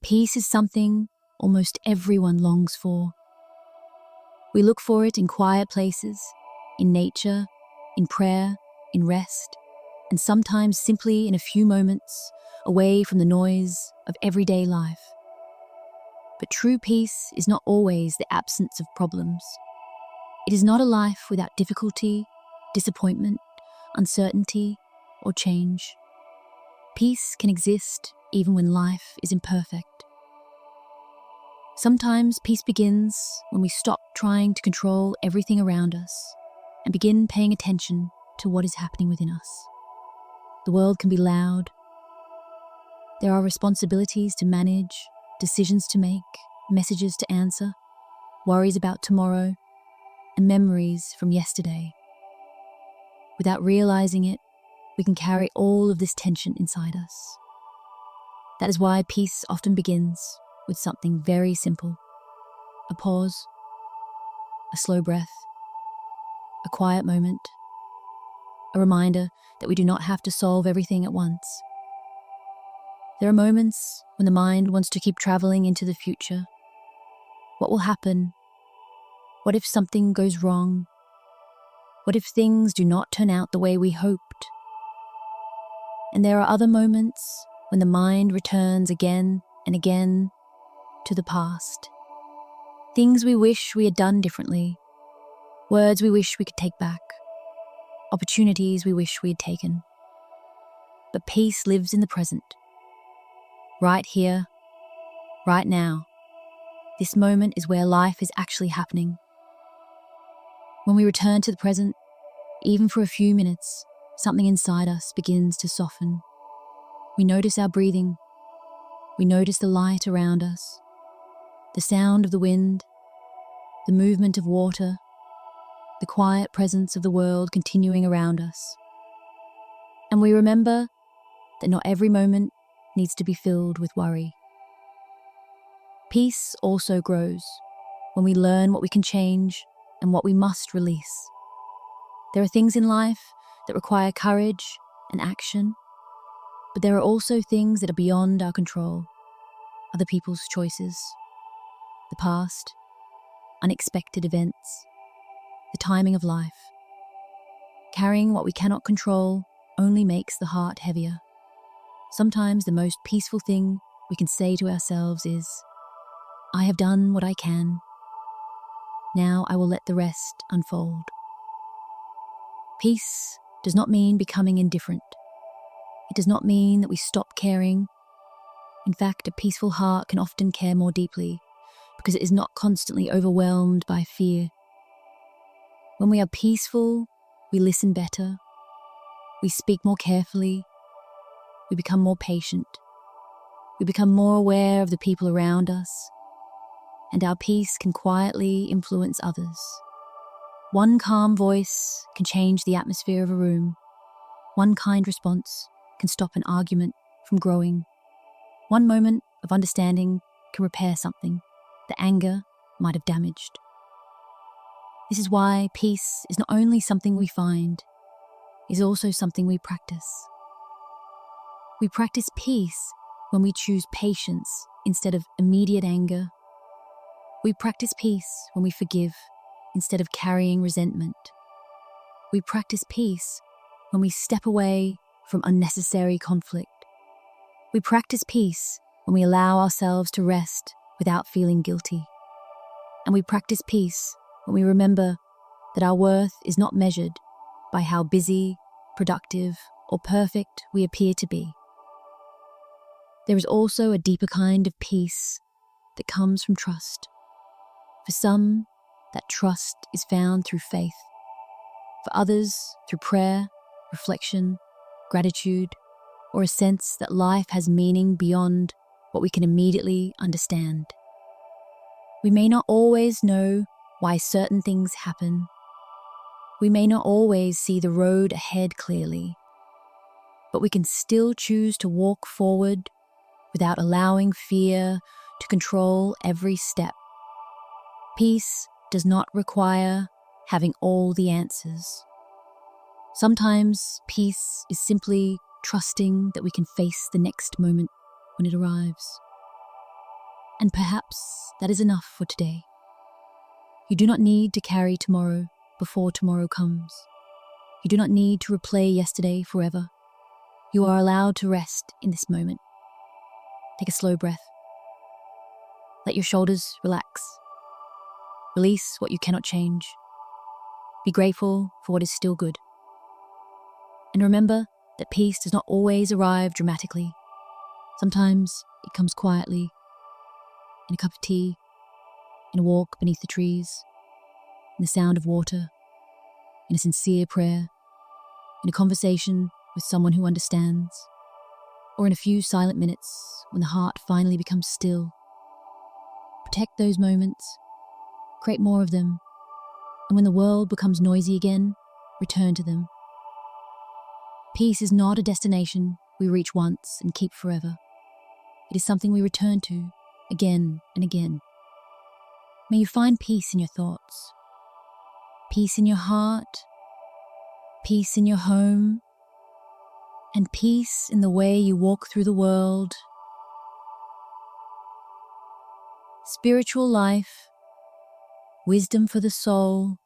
Peace is something almost everyone longs for. We look for it in quiet places, in nature, in prayer, in rest, and sometimes simply in a few moments away from the noise of everyday life. But true peace is not always the absence of problems. It is not a life without difficulty, disappointment, uncertainty, or change. Peace can exist even when life is imperfect. Sometimes peace begins when we stop trying to control everything around us and begin paying attention to what is happening within us. The world can be loud. There are responsibilities to manage, decisions to make, messages to answer, worries about tomorrow, and memories from yesterday. Without realizing it, we can carry all of this tension inside us. That is why peace often begins with something very simple: a pause, a slow breath, a quiet moment, a reminder that we do not have to solve everything at once. There are moments when the mind wants to keep traveling into the future. What will happen? What if something goes wrong? What if things do not turn out the way we hoped? And there are other moments when the mind returns again and again to the past. Things we wish we had done differently, words we wish we could take back, opportunities we wish we had taken. But peace lives in the present, right here, right now. This moment is where life is actually happening. When we return to the present, even for a few minutes, something inside us begins to soften. We notice our breathing. We notice the light around us, the sound of the wind, the movement of water, the quiet presence of the world continuing around us. And we remember that not every moment needs to be filled with worry. Peace also grows when we learn what we can change and what we must release. There are things in life that require courage and action, but there are also things that are beyond our control: other people's choices, the past, unexpected events, the timing of life. Carrying what we cannot control only makes the heart heavier. Sometimes the most peaceful thing we can say to ourselves is, "I have done what I can. Now I will let the rest unfold." Peace does not mean becoming indifferent. It does not mean that we stop caring. In fact, a peaceful heart can often care more deeply because it is not constantly overwhelmed by fear. When we are peaceful, we listen better, we speak more carefully, we become more patient, we become more aware of the people around us, and our peace can quietly influence others. One calm voice can change the atmosphere of a room. One kind response can stop an argument from growing. One moment of understanding can repair something that anger might have damaged. This is why peace is not only something we find, it is also something we practice. We practice peace when we choose patience instead of immediate anger. We practice peace when we forgive instead of carrying resentment. We practice peace when we step away from unnecessary conflict. We practice peace when we allow ourselves to rest without feeling guilty. And we practice peace when we remember that our worth is not measured by how busy, productive, or perfect we appear to be. There is also a deeper kind of peace that comes from trust. For some, that trust is found through faith. For others, through prayer, reflection, gratitude, or a sense that life has meaning beyond what we can immediately understand. We may not always know why certain things happen. We may not always see the road ahead clearly, but we can still choose to walk forward without allowing fear to control every step. Peace does not require having all the answers. Sometimes peace is simply trusting that we can face the next moment when it arrives. And perhaps that is enough for today. You do not need to carry tomorrow before tomorrow comes. You do not need to replay yesterday forever. You are allowed to rest in this moment. Take a slow breath. Let your shoulders relax. Release what you cannot change. Be grateful for what is still good. And remember that peace does not always arrive dramatically. Sometimes it comes quietly, in a cup of tea, in a walk beneath the trees, in the sound of water, in a sincere prayer, in a conversation with someone who understands, or in a few silent minutes when the heart finally becomes still. Protect those moments, create more of them, and when the world becomes noisy again, return to them. Peace is not a destination we reach once and keep forever. It is something we return to again and again. May you find peace in your thoughts, peace in your heart, peace in your home, and peace in the way you walk through the world. Spiritual life, wisdom for the soul,